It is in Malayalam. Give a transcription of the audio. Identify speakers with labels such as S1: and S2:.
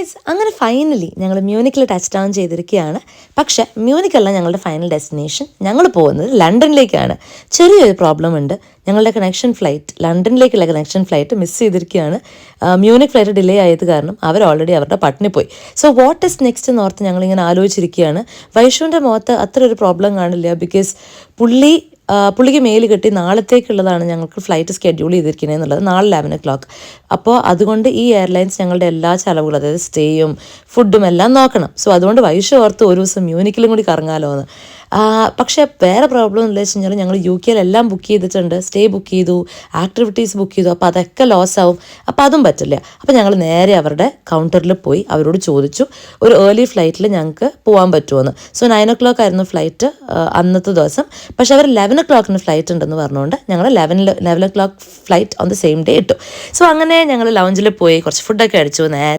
S1: ഗൈസ് അങ്ങനെ ഫൈനലി ഞങ്ങൾ മ്യൂണിക്കിൽ ടച്ച് ഡൗൺ ചെയ്തിരിക്കുകയാണ്. പക്ഷേ മ്യൂണിക്കല്ല ഞങ്ങളുടെ ഫൈനൽ ഡെസ്റ്റിനേഷൻ. ഞങ്ങൾ പോകുന്നത് ലണ്ടനിലേക്കാണ്. ചെറിയൊരു പ്രോബ്ലം ഉണ്ട്. ഞങ്ങളുടെ കണക്ഷൻ ഫ്ലൈറ്റ്, ലണ്ടനിലേക്കുള്ള കണക്ഷൻ ഫ്ലൈറ്റ് മിസ് ചെയ്തിരിക്കുകയാണ്. മ്യൂണിക് ഫ്ലൈറ്റ് ഡിലേ ആയത് കാരണം അവർ ഓൾറെഡി അവരുടെ പട്ടിണി പോയി. സോ വാട്ട് ഇസ് നെക്സ്റ്റ് എന്നോർത്ത് ഞങ്ങളിങ്ങനെ ആലോചിച്ചിരിക്കുകയാണ്. വൈഷുവിൻ്റെ മുഖത്ത് അത്ര ഒരു പ്രോബ്ലം കാണില്ല. ബിക്കോസ് പുള്ളിക്ക് മെയിൽ കിട്ടി നാളത്തേക്കുള്ളതാണ് ഞങ്ങൾക്ക് ഫ്ലൈറ്റ് സ്കെഡ്യൂൾ ചെയ്തിരിക്കുന്നത് എന്നുള്ളത്, നാളെ 11 o'clock. അപ്പോൾ അതുകൊണ്ട് ഈ എയർലൈൻസ് ഞങ്ങളുടെ എല്ലാ ചിലവുകളും, അതായത് സ്റ്റേയും ഫുഡും എല്ലാം നോക്കണം. സോ അതുകൊണ്ട് വൈഷു ഓർത്ത് ഒരു ദിവസം മ്യൂണിക്കിലും കൂടി കറങ്ങാലോ എന്ന്. പക്ഷേ വേറെ പ്രോബ്ലം എന്താ വെച്ച് കഴിഞ്ഞാൽ ഞങ്ങൾ UK എല്ലാം ബുക്ക് ചെയ്തിട്ടുണ്ട്. സ്റ്റേ ബുക്ക് ചെയ്തു, ആക്ടിവിറ്റീസ് ബുക്ക് ചെയ്തു. അപ്പോൾ അതൊക്കെ ലോസ് ആവും. അപ്പോൾ അതും പറ്റില്ല. അപ്പോൾ ഞങ്ങൾ നേരെ അവരുടെ കൗണ്ടറിൽ പോയി അവരോട് ചോദിച്ചു ഒരു ഏർലി ഫ്ലൈറ്റിൽ ഞങ്ങൾക്ക് പോകാൻ പറ്റുമോയെന്ന്. സോ 9 o'clock ആയിരുന്നു ഫ്ലൈറ്റ് അന്നത്തെ ദിവസം. പക്ഷേ അവർ 11 o'clock ഫ്ലൈറ്റ് ഉണ്ടെന്ന് പറഞ്ഞുകൊണ്ട് ഞങ്ങൾ 11 o'clock flight on the same day ഇട്ടു. സോ അങ്ങനെ ഞങ്ങൾ ലൗഞ്ചിൽ പോയി കുറച്ച് ഫുഡൊക്കെ അടിച്ചു. നേരെ